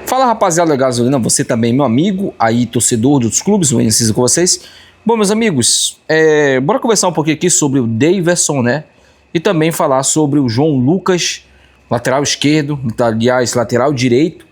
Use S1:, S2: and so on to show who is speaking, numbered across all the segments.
S1: Fala, rapaziada da Gasolina, você também, meu amigo, aí torcedor dos clubes, o Enciso com vocês. Bom, meus amigos, bora conversar um pouquinho aqui sobre o Daverson, né? E também falar sobre o João Lucas, lateral esquerdo, aliás, lateral direito,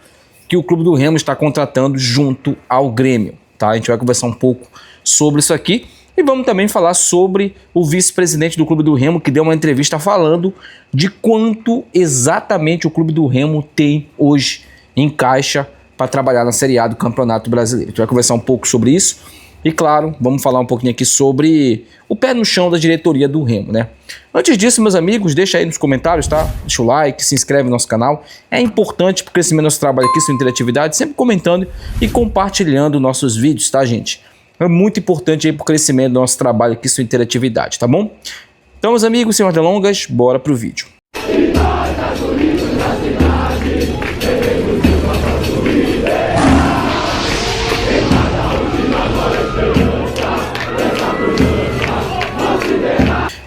S1: que o Clube do Remo está contratando junto ao Grêmio, tá? A gente vai conversar um pouco sobre isso aqui. E vamos também falar sobre o vice-presidente do Clube do Remo, que deu uma entrevista falando de quanto exatamente o Clube do Remo tem hoje em caixa para trabalhar na Série A do Campeonato Brasileiro. A gente vai conversar um pouco sobre isso e, claro, vamos falar um pouquinho aqui sobre o pé no chão da diretoria do Remo, né? Antes disso, meus amigos, deixa aí nos comentários, tá? Deixa o like, se inscreve no nosso canal. É importante para o crescimento do nosso trabalho aqui, sua interatividade, sempre comentando e compartilhando nossos vídeos, tá, gente? É muito importante aí para o crescimento do nosso trabalho aqui, sua interatividade, tá bom? Então, meus amigos, sem mais delongas, bora pro vídeo.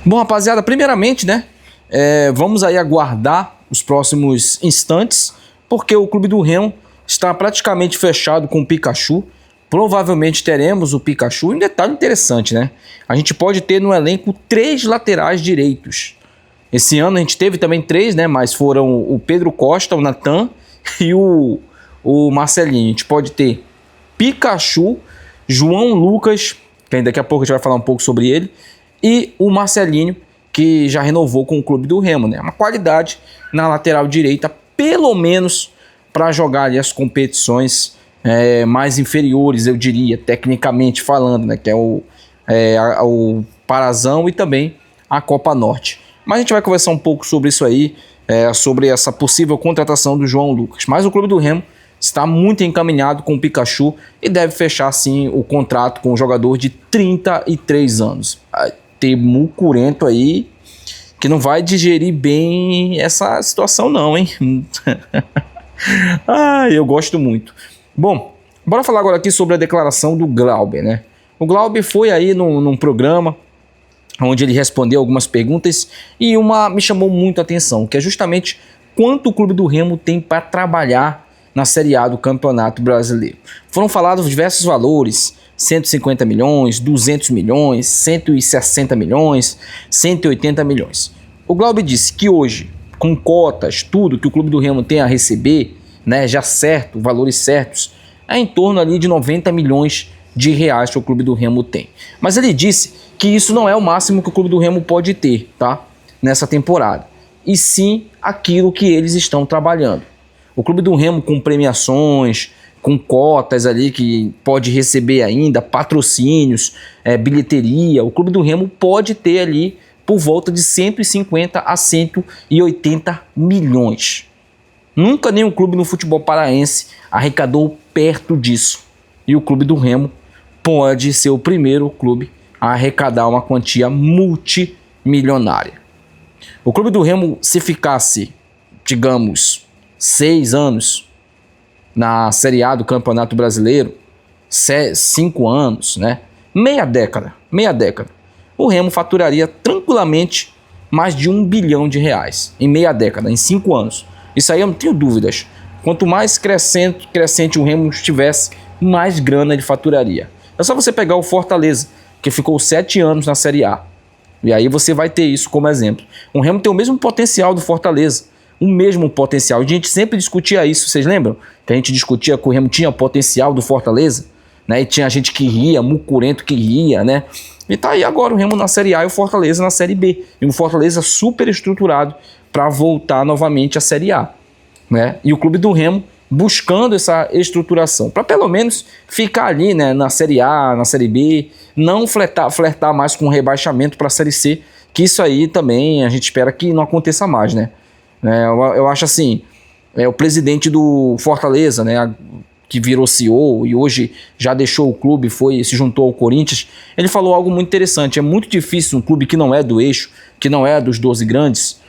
S1: Bom, rapaziada, primeiramente, né, vamos aí aguardar os próximos instantes, porque o Clube do Remo está praticamente fechado com o Pikachu. Provavelmente teremos o Pikachu. E um detalhe interessante, né? A gente pode ter no elenco 3 laterais direitos. Esse ano a gente teve também 3, né? Mas foram o Pedro Costa, o Natan e o Marcelinho. A gente pode ter Pikachu, João Lucas, que daqui a pouco a gente vai falar um pouco sobre ele, e o Marcelinho, que já renovou com o Clube do Remo, né? Uma qualidade na lateral direita, pelo menos para jogar ali as competições mais inferiores, eu diria, tecnicamente falando, né? Que é o Parazão e também a Copa Norte. Mas a gente vai conversar um pouco sobre isso aí, sobre essa possível contratação do João Lucas. Mas o Clube do Remo está muito encaminhado com o Pikachu e deve fechar, sim, o contrato com o jogador de 33 anos. Tem mucurento aí que não vai digerir bem essa situação não, hein? Eu gosto muito. Bom, bora falar agora aqui sobre a declaração do Glauber, né? O Glauber foi aí num programa onde ele respondeu algumas perguntas e uma me chamou muito a atenção, que é justamente quanto o Clube do Remo tem para trabalhar na Série A do Campeonato Brasileiro. Foram falados diversos valores: 150 milhões, 200 milhões, 160 milhões, 180 milhões. O Glauber disse que hoje, com cotas, tudo que o Clube do Remo tem a receber, né, já certo, valores certos, é em torno ali de 90 milhões de reais que o Clube do Remo tem. Mas ele disse que isso não é o máximo que o Clube do Remo pode ter, tá, nessa temporada, e sim aquilo que eles estão trabalhando. O Clube do Remo com premiações, com cotas ali que pode receber ainda, patrocínios, bilheteria, o Clube do Remo pode ter ali por volta de 150 a 180 milhões. Nunca nenhum clube no futebol paraense arrecadou perto disso. E o Clube do Remo pode ser o primeiro clube a arrecadar uma quantia multimilionária. O Clube do Remo, se ficasse, digamos, 6 anos na Série A do Campeonato Brasileiro, 5 anos, né? Meia década, o Remo faturaria tranquilamente mais de 1 bilhão de reais em meia década, em 5 anos. Isso aí eu não tenho dúvidas. Quanto mais crescente o Remo estivesse, mais grana ele faturaria. É só você pegar o Fortaleza, que ficou 7 anos na Série A. E aí você vai ter isso como exemplo. O Remo tem o mesmo potencial do Fortaleza. O mesmo potencial. A gente sempre discutia isso, vocês lembram? Que a gente discutia que o Remo tinha o potencial do Fortaleza, né? E tinha gente que ria, mucurento que ria, né? E tá aí agora o Remo na Série A e o Fortaleza na Série B. E um Fortaleza super estruturado para voltar novamente à Série A, né? E o Clube do Remo buscando essa estruturação, para pelo menos ficar ali, né, na Série A, na Série B, não flertar mais com rebaixamento para a Série C, que isso aí também a gente espera que não aconteça mais, né? Eu acho assim, o presidente do Fortaleza, né, que virou CEO e hoje já deixou o clube, se juntou ao Corinthians, ele falou algo muito interessante. É muito difícil um clube que não é do eixo, que não é dos 12 grandes,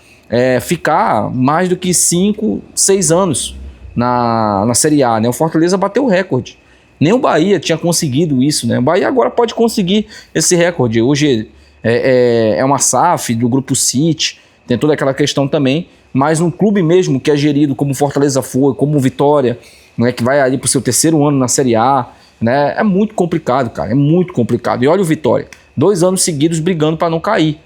S1: ficar mais do que 5, 6 anos na Série A, né? O Fortaleza bateu o recorde. Nem o Bahia tinha conseguido isso, né? O Bahia agora pode conseguir esse recorde. Hoje é uma SAF do Grupo City, tem toda aquela questão também, mas um clube mesmo que é gerido como Fortaleza foi, como Vitória, né, que vai ali pro seu terceiro ano na Série A, né? É muito complicado, cara, é muito complicado. E olha o Vitória, 2 anos seguidos brigando para não cair.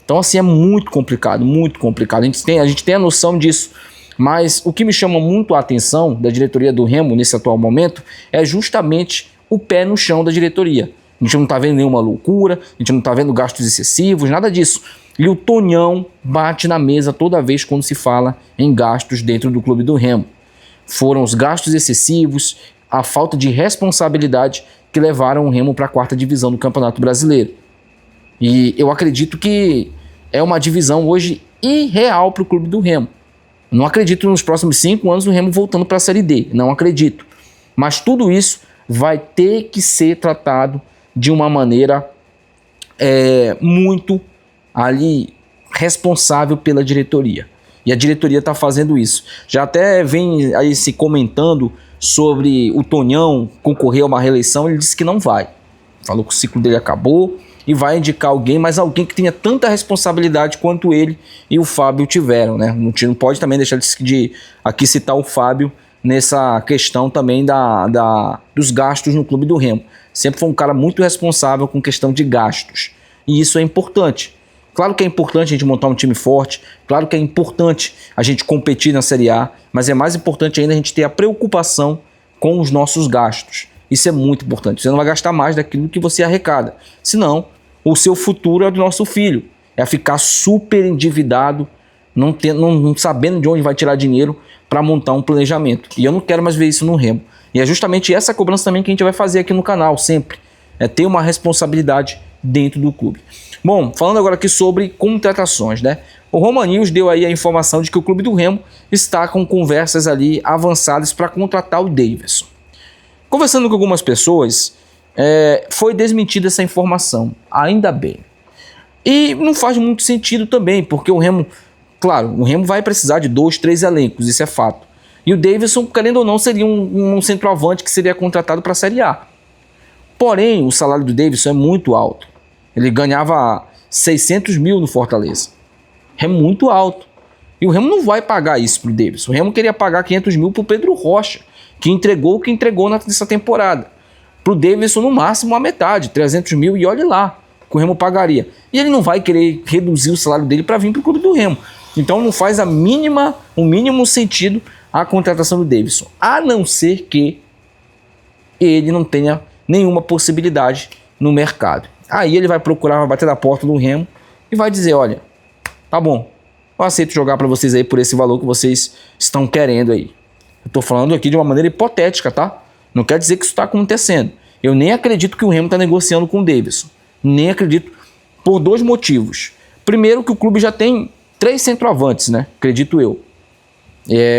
S1: Então, assim, é muito complicado, muito complicado. A gente tem a noção disso. Mas o que me chama muito a atenção da diretoria do Remo nesse atual momento é justamente o pé no chão da diretoria. A gente não tá vendo nenhuma loucura, a gente não tá vendo gastos excessivos, nada disso. E o Tonhão bate na mesa toda vez quando se fala em gastos dentro do clube do Remo. Foram os gastos excessivos, a falta de responsabilidade que levaram o Remo para a 4ª divisão do Campeonato Brasileiro. E eu acredito que é uma divisão hoje irreal para o clube do Remo. Não acredito nos próximos 5 anos o Remo voltando para a Série D, não acredito. Mas tudo isso vai ter que ser tratado de uma maneira muito ali responsável pela diretoria. E a diretoria está fazendo isso. Já até vem aí se comentando sobre o Tonhão concorrer a uma reeleição, ele disse que não vai. Falou que o ciclo dele acabou e vai indicar alguém, mas alguém que tenha tanta responsabilidade quanto ele e o Fábio tiveram, né? Não pode também deixar de aqui citar o Fábio nessa questão também dos gastos no clube do Remo. Sempre foi um cara muito responsável com questão de gastos. E isso é importante. Claro que é importante a gente montar um time forte, claro que é importante a gente competir na Série A, mas é mais importante ainda a gente ter a preocupação com os nossos gastos. Isso é muito importante. Você não vai gastar mais daquilo que você arrecada. Senão, o seu futuro é do nosso filho. É ficar super endividado, não sabendo de onde vai tirar dinheiro para montar um planejamento. E eu não quero mais ver isso no Remo. E é justamente essa cobrança também que a gente vai fazer aqui no canal, sempre. É ter uma responsabilidade dentro do clube. Bom, falando agora aqui sobre contratações, né? O Roma News deu aí a informação de que o clube do Remo está com conversas ali avançadas para contratar o Davidson. Conversando com algumas pessoas, foi desmentida essa informação, ainda bem. E não faz muito sentido também, porque o Remo, claro, o Remo vai precisar de 2, 3 elencos, isso é fato. E o Davidson, querendo ou não, seria um centroavante que seria contratado para a Série A. Porém, o salário do Davidson é muito alto. Ele ganhava 600 mil no Fortaleza. É muito alto. E o Remo não vai pagar isso pro Davidson. O Remo queria pagar 500 mil pro Pedro Rocha, que entregou o que entregou nessa temporada. Pro Davidson, no máximo, a metade, 300 mil, e olhe lá, que o Remo pagaria. E ele não vai querer reduzir o salário dele para vir pro clube do Remo. Então não faz o mínimo sentido a contratação do Davidson, a não ser que ele não tenha nenhuma possibilidade no mercado. Aí ele vai procurar, vai bater na porta do Remo e vai dizer, olha, tá bom, eu aceito jogar para vocês aí por esse valor que vocês estão querendo aí. Eu tô falando aqui de uma maneira hipotética, tá? Não quer dizer que isso está acontecendo. Eu nem acredito que o Remo está negociando com o Davidson. Nem acredito, por 2 motivos. Primeiro, que o clube já tem 3 centroavantes, né? Acredito eu.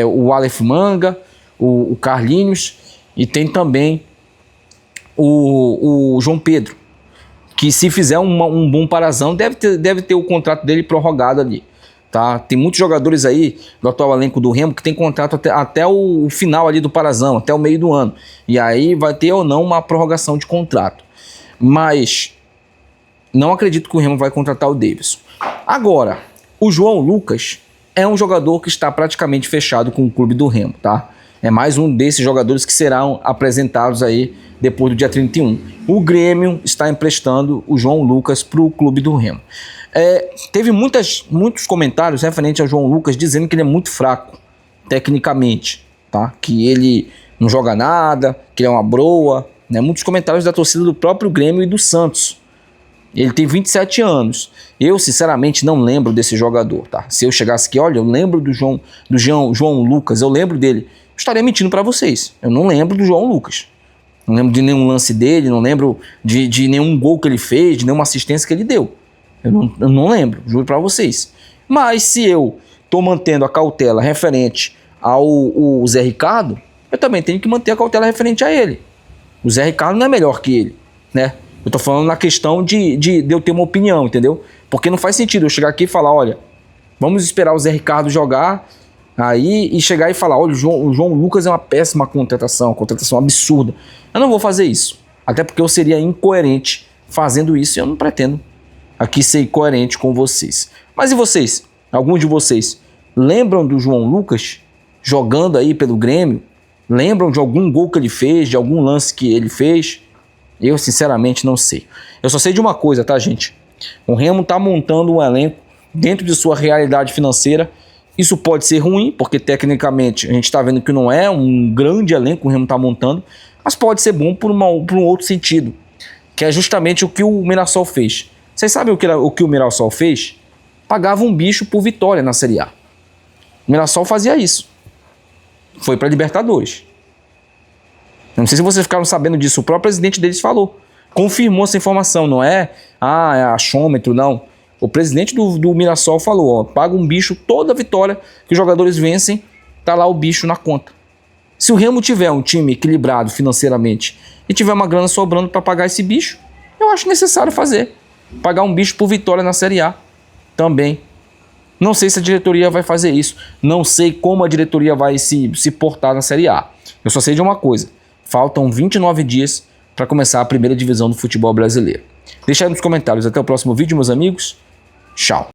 S1: O Aleph Manga, o Carlinhos e tem também o João Pedro, que se fizer um bom parazão, deve ter o contrato dele prorrogado ali. Tá? Tem muitos jogadores aí do atual elenco do Remo que tem contrato até o final ali do parazão, até o meio do ano. E aí vai ter ou não uma prorrogação de contrato. Mas não acredito que o Remo vai contratar o Davidson. Agora, o João Lucas é um jogador que está praticamente fechado com o clube do Remo, tá? É mais um desses jogadores que serão apresentados aí depois do dia 31. O Grêmio está emprestando o João Lucas para o clube do Remo. Teve muitos comentários referentes ao João Lucas dizendo que ele é muito fraco tecnicamente, tá? Que ele não joga nada, que ele é uma broa, né? Muitos comentários da torcida do próprio Grêmio e do Santos. Ele tem 27 anos. Eu, sinceramente, não lembro desse jogador, tá? Se eu chegasse aqui, olha, eu lembro do João Lucas, eu lembro dele. Eu estaria mentindo para vocês. Eu não lembro do João Lucas. Não lembro de nenhum lance dele, não lembro de nenhum gol que ele fez, de nenhuma assistência que ele deu. Eu não lembro, juro para vocês. Mas se eu estou mantendo a cautela referente ao Zé Ricardo, eu também tenho que manter a cautela referente a ele. O Zé Ricardo não é melhor que ele, né? Eu tô falando na questão de eu ter uma opinião, entendeu? Porque não faz sentido eu chegar aqui e falar, olha, vamos esperar o Zé Ricardo jogar aí e chegar e falar, olha, o João Lucas é uma péssima contratação, uma contratação absurda. Eu não vou fazer isso, até porque eu seria incoerente fazendo isso e eu não pretendo aqui ser coerente com vocês. Mas e vocês? Alguns de vocês lembram do João Lucas jogando aí pelo Grêmio? Lembram de algum gol que ele fez, de algum lance que ele fez? Eu sinceramente não sei. Eu só sei de uma coisa, tá, gente? O Remo tá montando um elenco dentro de sua realidade financeira. Isso pode ser ruim, porque tecnicamente a gente está vendo que não é um grande elenco que o Remo está montando, mas pode ser bom por um outro sentido, que é justamente o que o Mirassol fez. Vocês sabem o que o Mirassol fez? Pagava um bicho por vitória na Série A. O Mirassol fazia isso. Foi para Libertadores. Não sei se vocês ficaram sabendo disso, o próprio presidente deles falou. Confirmou essa informação, não é achômetro, não. O presidente do Mirassol falou, ó, paga um bicho toda vitória que os jogadores vencem, tá lá o bicho na conta. Se o Remo tiver um time equilibrado financeiramente e tiver uma grana sobrando para pagar esse bicho, eu acho necessário fazer. Pagar um bicho por vitória na Série A também. Não sei se a diretoria vai fazer isso. Não sei como a diretoria vai se portar na Série A. Eu só sei de uma coisa. Faltam 29 dias para começar a primeira divisão do futebol brasileiro. Deixa aí nos comentários. Até o próximo vídeo, meus amigos. Tchau.